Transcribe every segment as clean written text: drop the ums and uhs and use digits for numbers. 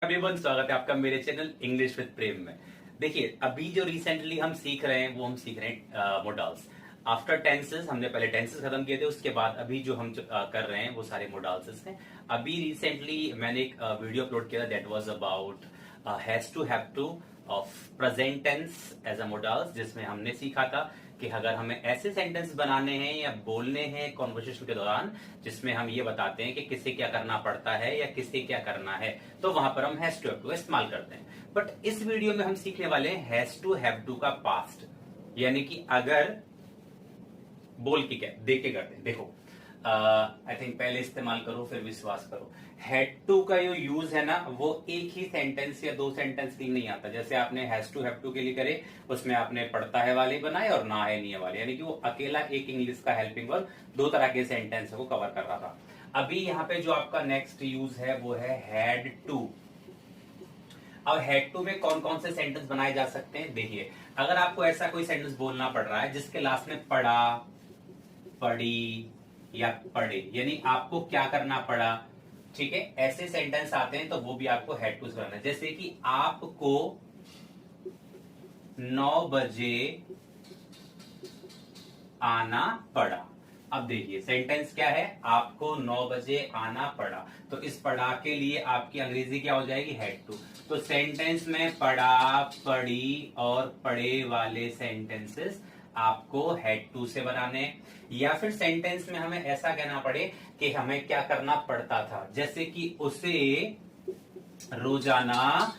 Everyone, स्वागत है आपका मेरे चैनल इंग्लिश विद प्रेम में। देखिए, अभी जो रिसेंटली हम सीख रहे हैं वो हम सीख रहे हैं मोडाल्स। आफ्टर टेंसेस हमने पहले टेंसेस खत्म किए थे, उसके बाद अभी जो हम कर रहे हैं वो सारे मोडाल्स हैं। अभी रिसेंटली मैंने एक वीडियो अपलोड किया, that was about has to, have to of present tense as a modals, जिसमें हमने सीखा था कि अगर हमें ऐसे सेंटेंस बनाने हैं या बोलने हैं कॉन्वर्सेशन के दौरान जिसमें हम ये बताते हैं कि किसे क्या करना पड़ता है या किसे क्या करना है, तो वहां पर हम हैज टू हैव टू इस्तेमाल करते हैं। बट इस वीडियो में हम सीखने वाले हैं हैज टू हैव टू का पास्ट, यानी कि अगर बोल के क्या देख के करते हैं। देखो, आई थिंक पहले इस्तेमाल करो फिर विश्वास करो। हैड टू का जो यूज है ना, वो एक ही सेंटेंस या दो सेंटेंस के लिए नहीं आता। जैसे आपने हैज टू हैव टू के लिए करे, उसमें आपने पढ़ता है वाले बनाए और ना है नहीं है वाले, यानी कि वो अकेला एक इंग्लिश का हेल्पिंग वर्ब दो तरह के सेंटेंस को कवर कर रहा था। अभी यहाँ पे जो आपका नेक्स्ट यूज है वो है हैड टू। अब हैड टू में कौन कौन से सेंटेंस बनाए जा सकते हैं, देखिए। अगर आपको ऐसा कोई सेंटेंस बोलना पड़ रहा है जिसके लास्ट में पढ़ा, पढ़ी या पढ़े, यानी आपको क्या करना पड़ा, ठीक है, ऐसे सेंटेंस आते हैं तो वो भी आपको हैड टू से बनाना है। जैसे कि आपको 9 बजे आना पड़ा। अब देखिए सेंटेंस क्या है, आपको 9 बजे आना पड़ा, तो इस पढ़ा के लिए आपकी अंग्रेजी क्या हो जाएगी, हैड टू। तो सेंटेंस में पढ़ा, पढ़ी और पढ़े वाले सेंटेंसेस आपको हैड टू से बनाने। या फिर सेंटेंस में हमें ऐसा कहना पड़े कि हमें क्या करना पड़ता था, जैसे कि उसे रोजाना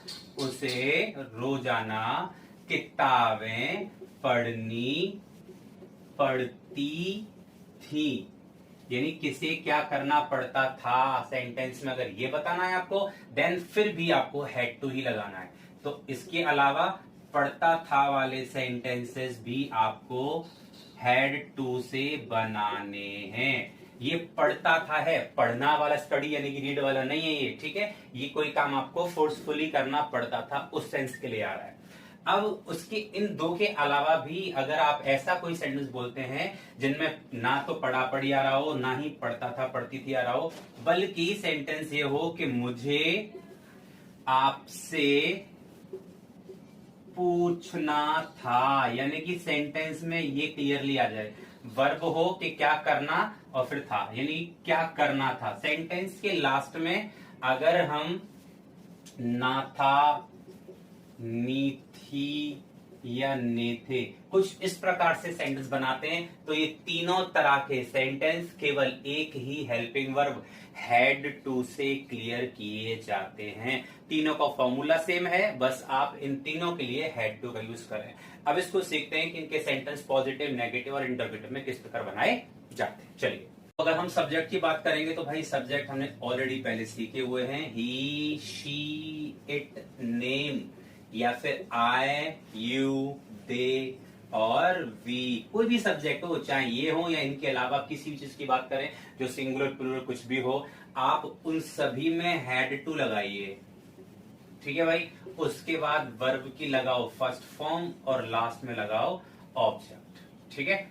किताबें पढ़ती थी, यानी किसे क्या करना पड़ता था। सेंटेंस में अगर ये बताना है आपको, देन फिर भी आपको हैड टू ही लगाना है। तो इसके अलावा पढ़ता था वाले सेंटेंसेस भी आपको हैड टू से बनाने हैं। ये पढ़ता था है, पढ़ना वाला स्टडी यानी कि रीड वाला नहीं है ये, ठीक है। ये कोई काम आपको फोर्सफुली करना पड़ता था, उस सेंस के लिए आ रहा है। अब उसके इन दो के अलावा भी अगर आप ऐसा कोई सेंटेंस बोलते हैं जिनमें ना तो पढ़ा पढ़ी आ रहा हो, ना ही पढ़ता था पढ़ती थी आ रहा हो, बल्कि सेंटेंस ये हो कि मुझे आपसे पूछना था, यानी कि सेंटेंस में ये क्लियरली आ जाए, वर्ब हो कि क्या करना और फिर था, यानी क्या करना था। सेंटेंस के लास्ट में अगर हम ना था, नी थी या ने थे, कुछ इस प्रकार से सेंटेंस बनाते हैं, तो ये तीनों तरह के सेंटेंस केवल एक ही हेल्पिंग वर्ब हैड टू से क्लियर किए जाते हैं। तीनों का फॉर्मूला सेम है, बस आप इन तीनों के लिए हैड टू का यूज करें। अब इसको सीखते हैं कि इनके सेंटेंस पॉजिटिव, नेगेटिव और इंटरोगेटिव में किस प्रकार बनाए जाते हैं। चलिए, अगर हम सब्जेक्ट की बात करेंगे तो भाई सब्जेक्ट हमने ऑलरेडी पहले सीखे हुए हैं, ही, शी, इट, नेम, या फिर आई, यू, दे और वी। कोई भी सब्जेक्ट हो, चाहे ये हो या इनके अलावा किसी भी चीज की बात करें जो सिंगुलर प्लूरल कुछ भी हो, आप उन सभी में हैड टू लगाइए, ठीक है भाई। उसके बाद वर्ब की लगाओ फर्स्ट फॉर्म और लास्ट में लगाओ ऑब्जेक्ट, ठीक है।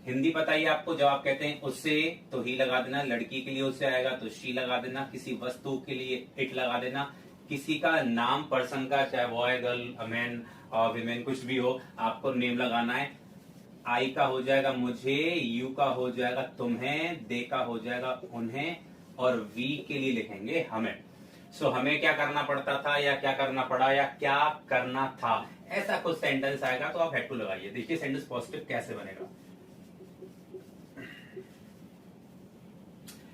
हिंदी बताइए आपको, जब आप कहते हैं उससे तो ही लगा देना, लड़की के लिए उससे आएगा तो शी लगा देना, किसी वस्तु के लिए इट लगा देना, किसी का नाम पर्सन का, चाहे बॉय, गर्ल, मैन और विमेन कुछ भी हो, आपको नेम लगाना है। आई का हो जाएगा मुझे, यू का हो जाएगा तुम्हें, दे का हो जाएगा उन्हें और वी के लिए लिखेंगे हमें। सो हमें क्या करना पड़ता था या क्या करना पड़ा या क्या करना था, ऐसा कुछ सेंटेंस आएगा तो आप हैड टू लगाइए। देखिए सेंटेंस पॉजिटिव कैसे बनेगा।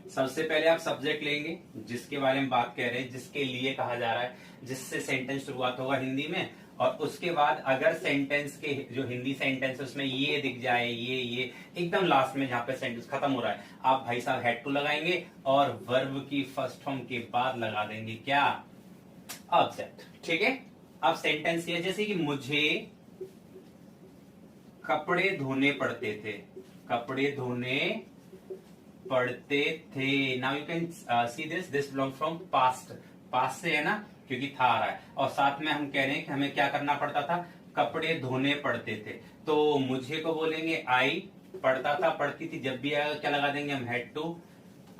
सबसे पहले आप सब्जेक्ट लेंगे जिसके बारे में बात कर रहे हैं, जिसके लिए कहा जा रहा है, जिससे सेंटेंस शुरुआत होगा हिंदी में, और उसके बाद अगर सेंटेंस के जो हिंदी सेंटेंस उसमें ये दिख जाए, ये एकदम लास्ट में जहां पे सेंटेंस खत्म हो रहा है, आप भाई साहब हैड टू लगाएंगे और वर्ब की फर्स्ट फॉर्म के बाद लगा देंगे क्या, ऑब्जेक्ट, ठीक है। अब सेंटेंस ये, जैसे कि मुझे कपड़े धोने पड़ते थे, कपड़े धोने पढ़ते थे। Now you can see this belong from past, past से है ना, क्योंकि था आ रहा है, और साथ में हम कह रहे हैं कि हमें क्या करना पड़ता था, कपड़े धोने पड़ते थे। तो मुझे को बोलेंगे आई, पढ़ता था पढ़ती थी, जब भी आएगा क्या लगा देंगे हम, had to,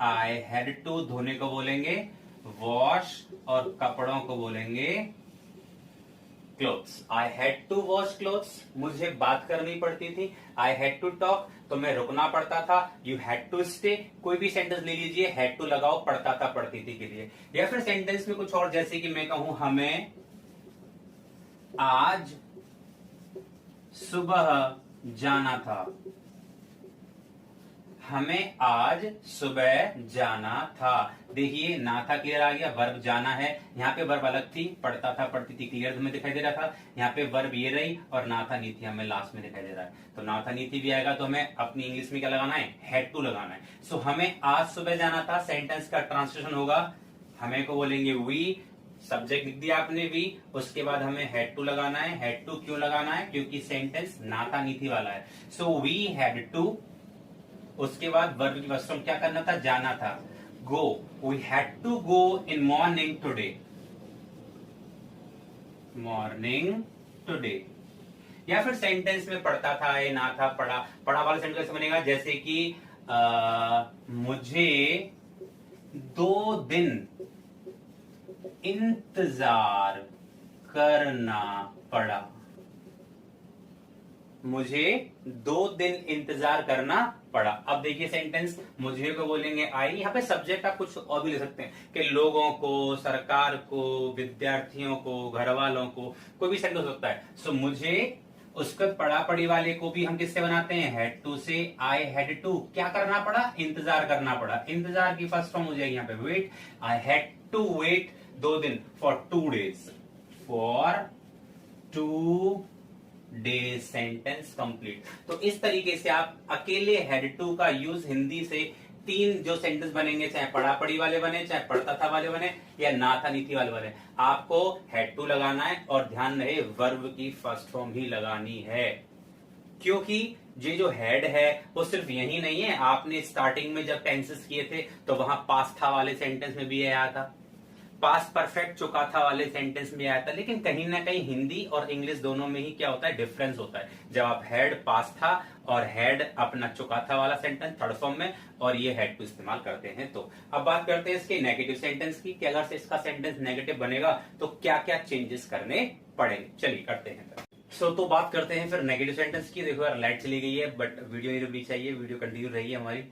I had to. धोने को बोलेंगे वॉश और कपड़ों को बोलेंगे clothes. I had to wash clothes, मुझे बात करनी पड़ती थी। आई हैड टू टॉक, तो मैं रुकना पड़ता था। यू हैड टू स्टे, कोई भी सेंटेंस ले लीजिए, हैड टू लगाओ, पढ़ता था पढ़ती थी के लिए। या फिर सेंटेंस में कुछ और, जैसे कि मैं कहूं हमें आज सुबह जाना था, हमें आज सुबह जाना था। देखिए ना था क्लियर आ गया, वर्ब जाना है। यहाँ पे वर्ब अलग थी, पढ़ता था पढ़ती थी क्लियर तुम्हें दिखाई दे रहा था। यहाँ पे वर्ब ये रही और ना था नी थी हमें लास्ट में दिखाई दे रहा है। तो ना था नी थी भी आएगा तो हमें अपनी इंग्लिश में क्या लगाना है, हैड टू लगाना है। सो हमें आज सुबह जाना था, सेंटेंस का ट्रांसलेशन होगा हमें को बोलेंगे वी, सब्जेक्ट लिख दिया आपने वी, उसके बाद हमें हैड टू लगाना है। हैड टू क्यों लगाना है, क्योंकि सेंटेंस ना था नी थी वाला है। सो वी हैड टू, उसके बाद वर्ब की फर्स्ट फॉर्म क्या करना था, जाना था। Go, we had to go in morning today, morning today. या फिर सेंटेंस में पढ़ता था या ना था, पढ़ा, पढ़ा वाला सेंटेंस कैसे बनेगा, जैसे कि मुझे 2 दिन इंतजार करना पड़ा, मुझे 2 दिन इंतजार करना पड़ा। अब देखिए सेंटेंस, मुझे को बोलेंगे आई, यहाँ पे सब्जेक्ट आप कुछ और भी ले सकते हैं कि लोगों को, सरकार को, विद्यार्थियों को, घर वालों को, कोई भी सेंटेंस हो सकता है। सो मुझे, उसके पढ़ा पढ़ी वाले को भी हम किससे बनाते हैं, हैड टू से। आई हैड टू क्या करना पड़ा, इंतजार करना पड़ा। इंतजार की फर्स्ट फॉर्म हो जाएगी यहाँ पे wait. I had to wait 2 दिन, for 2 days, for 2 days, sentence complete. तो इस तरीके से आप अकेले हैड टू का यूज हिंदी से 3 जो सेंटेंस बनेंगे, चाहे पढ़ा पढ़ी वाले बने, चाहे पढ़ता था वाले बने, या ना था नी थी वाले बने, आपको हैड टू लगाना है। और ध्यान रहे वर्ब की फर्स्ट फॉर्म ही लगानी है, क्योंकि ये जो हेड है वो सिर्फ यही नहीं है। आपने स्टार्टिंग में जब टेंसेस किए थे तो वहां पास्ट था वाले सेंटेंस में भी आया था, पास्ट परफेक्ट चुका था वाले सेंटेंस में आया था, लेकिन कहीं ना कहीं हिंदी और इंग्लिश दोनों में ही क्या होता है, डिफरेंस होता है। जब आप हैड पास्ट था और हैड अपना चुका था वाला सेंटेंस थर्ड फॉर्म में, और ये हैड टू इस्तेमाल करते हैं। तो अब बात करते हैं इसके नेगेटिव सेंटेंस की, कि अगर इसका सेंटेंस नेगेटिव बनेगा तो क्या क्या चेंजेस करने पड़ेंगे। चलिए करते हैं। तो बात करते हैं फिर नेगेटिव सेंटेंस की। देखो यार लाइट चली गई है, बट वीडियो नहीं रुकनी चाहिए, वीडियो कंटिन्यू रही है हमारी।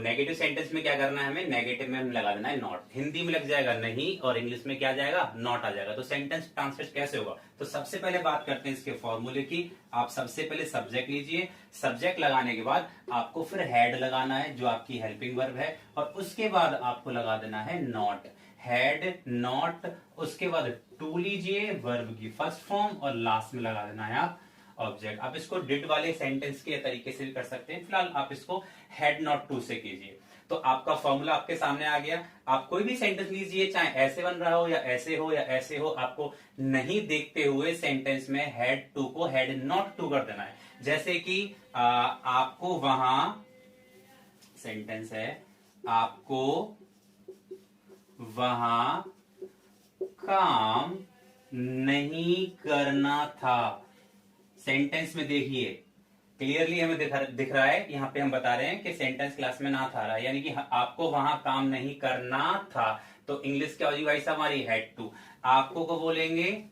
नेगेटिव सेंटेंस में क्या करना है हमें, नेगेटिव में हमें लगा देना है नॉट। हिंदी में लग जाएगा नहीं और इंग्लिश में क्या आ जाएगा, नॉट आ जाएगा। तो सेंटेंस ट्रांसलेट कैसे होगा, तो सबसे पहले बात करते हैं इसके फॉर्मूले की। आप सबसे पहले सब्जेक्ट लीजिए, सब्जेक्ट लगाने के बाद आपको फिर हैड लगाना है जो आपकी हेल्पिंग वर्ब है, और उसके बाद आपको लगा देना है नॉट। हैड, नॉट, उसके बाद टू लीजिए वर्ब की फर्स्ट फॉर्म, और लास्ट में लगा देना है आप ऑब्जेक्ट। आप इसको डिड वाले सेंटेंस के तरीके से भी कर सकते हैं, फिलहाल आप इसको हैड नॉट टू से कीजिए। तो आपका फॉर्मूला आपके सामने आ गया। आप कोई भी सेंटेंस लीजिए, चाहे ऐसे बन रहा हो या ऐसे हो या ऐसे हो, आपको नहीं देखते हुए सेंटेंस में हैड टू को हैड नॉट टू कर देना है। जैसे कि आपको वहां सेंटेंस है, आपको वहां काम नहीं करना था। सेंटेंस में देखिए क्लियरली हमें दिख रहा है, यहां पे हम बता रहे हैं कि सेंटेंस क्लास में ना था रहा, यानी कि आपको वहां काम नहीं करना था। तो इंग्लिश क्या होगी भाई साहब हमारी, हैड टू। आपको को बोलेंगे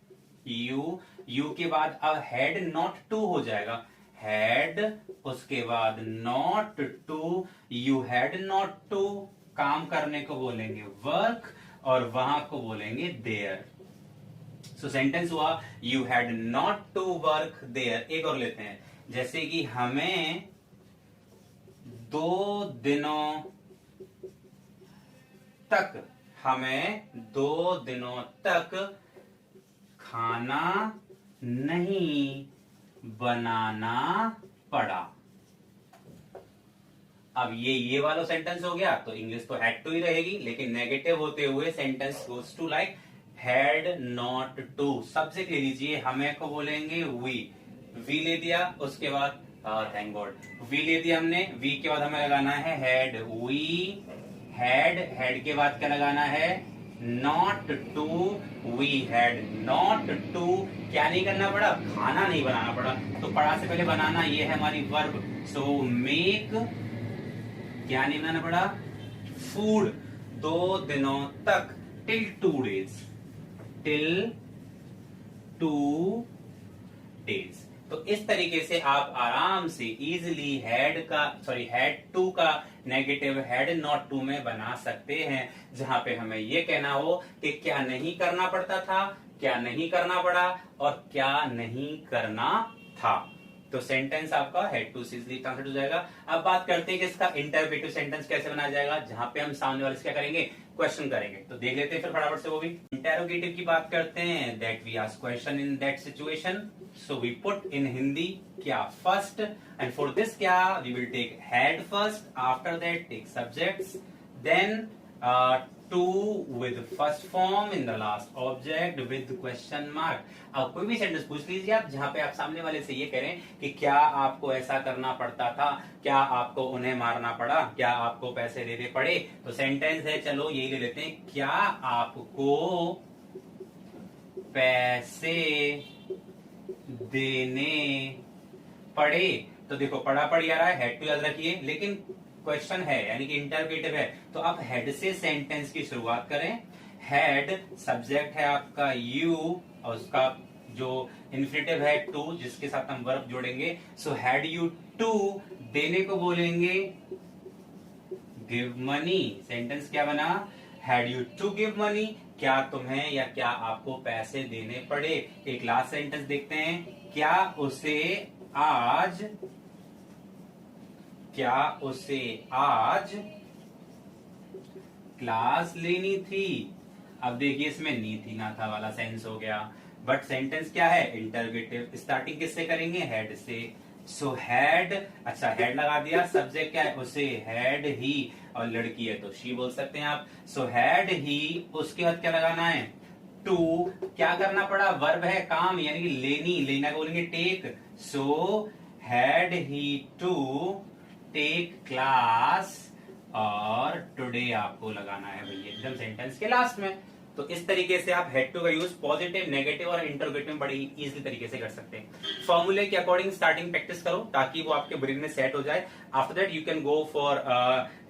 यू, यू के बाद अब हैड नॉट टू हो जाएगा, हैड उसके बाद not to, you had not to. काम करने को बोलेंगे वर्क, और वहां को बोलेंगे देयर। सो सेंटेंस हुआ you had not to work there. एक और लेते हैं, जैसे कि हमें 2 दिनों तक खाना नहीं बनाना पड़ा। अब ये वाला सेंटेंस हो गया, तो इंग्लिश तो हैड टू ही रहेगी, लेकिन नेगेटिव होते हुए sentence goes to like had not to. Subject ले लीजिए, हमें को बोलेंगे वी ले दिया, उसके बाद थैंक गॉड वी ले दिया हमने, वी के बाद हमें लगाना है हैड, वी हैड के बाद क्या लगाना है, not to, we had not to. क्या नहीं करना पड़ा, खाना नहीं बनाना पड़ा। तो पढ़ा से पहले बनाना, ये है हमारी वर्ब। सो मेक, क्या नहीं बनाना पड़ा, फूड। 2 दिनों तक टिल 2 days, टिल 2 days। तो इस तरीके से आप आराम से इजिली हैड टू का नेगेटिव हैड नॉट टू में बना सकते हैं, जहां पे हमें ये कहना हो कि क्या नहीं करना पड़ता था, क्या नहीं करना पड़ा और क्या नहीं करना था। तो सेंटेंस आपका हेड टू से इजिली ट्रांसलेट हो जाएगा। अब बात करते हैं कि इसका इंटररोगेटिव सेंटेंस कैसे बनाया जाएगा, जहां पे हम सामने वाले से क्या करेंगे, क्वेश्चन करेंगे। तो देख लेते हैं फिर फटाफट से वो भी। इंटरोगेटिव की बात करते हैं, that we ask question in that situation, so we put in Hindi क्या फर्स्ट, एंड फॉर दिस क्या we will take had first, after that take subjects, then to with first form in the last object with question mark. अब कोई भी sentence पूछ लीजिए आप, जहां पे आप सामने वाले से ये करें कि क्या आपको ऐसा करना पड़ता था, क्या आपको उन्हें मारना पड़ा, क्या आपको पैसे देने पड़े। तो सेंटेंस है, चलो यही ले लेते हैं, क्या आपको पैसे देने पड़े। तो देखो पड़ा पड़ आ रहा है, हेड टू याद रखिए, लेकिन क्वेश्चन है यानी कि इंटरोगेटिव है, तो आप हेड से सेंटेंस की शुरुआत करें। हेड सब्जेक्ट है आपका यू, और उसका जो इन्फिनेटिव है टू, जिसके साथ हम वर्ब जोड़ेंगे। सो हैड यू टू, देने को बोलेंगे गिव मनी। सेंटेंस क्या बना, had you to give money, क्या तुम्हें या क्या आपको पैसे देने पड़े। एक लास्ट सेंटेंस देखते हैं, क्या उसे आज क्लास लेनी थी। अब देखिए इसमें नी थी ना था वाला सेंस हो गया, बट सेंटेंस क्या है, इंटरोगेटिव। स्टार्टिंग किससे करेंगे, हेड से। सो हैड, अच्छा हेड लगा दिया, सब्जेक्ट क्या है, उसे, हैड ही, और लड़की है तो शी बोल सकते हैं आप। सो हैड ही, उसके बाद क्या लगाना है, टू, क्या करना पड़ा, वर्ब है काम, यानी कि लेनी, लेना को बोलेंगे take. So had he to take class, और टुडे आपको लगाना है भैया एकदम सेंटेंस के लास्ट में। तो इस तरीके से आप हेड टू का यूज पॉजिटिव, नेगेटिव और इंटरोगेटिव में बड़ी इजीली तरीके से कर सकते हैं। फॉर्मूले के अकॉर्डिंग स्टार्टिंग प्रैक्टिस करो ताकि वो आपके ब्रेन में सेट हो जाए। After that you can go for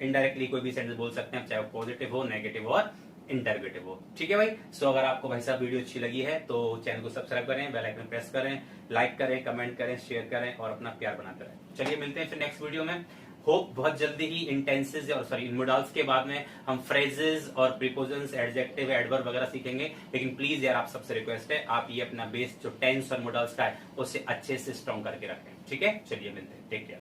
indirectly कोई भी सेंटेंस बोल सकते हैं, चाहे पॉजिटिव हो, नेगेटिव हो और इंटरोगेटिव हो। ठीक है भाई। सो अगर आपको भाई साहब वीडियो अच्छी लगी है तो चैनल को सब्सक्राइब करें, बेल आइकन प्रेस करें, लाइक करें, कमेंट करें, शेयर करें और अपना प्यार बनाते रहें। चलिए मिलते हैं फिर नेक्स्ट वीडियो में। होप बहुत जल्दी ही इंटेंसेस और सॉरी इनमोडल्स के बाद में हम फ्रेजेस और प्रीपोजिशंस, एडजेक्टिव, एडवर्ब वगैरह सीखेंगे। लेकिन प्लीज यार आप सबसे रिक्वेस्ट है, आप ये अपना बेस जो टेंस और मोडल्स का है उसे अच्छे से स्ट्रॉन्ग करके रखें। ठीक है, चलिए मिलते हैं, टेक केयर।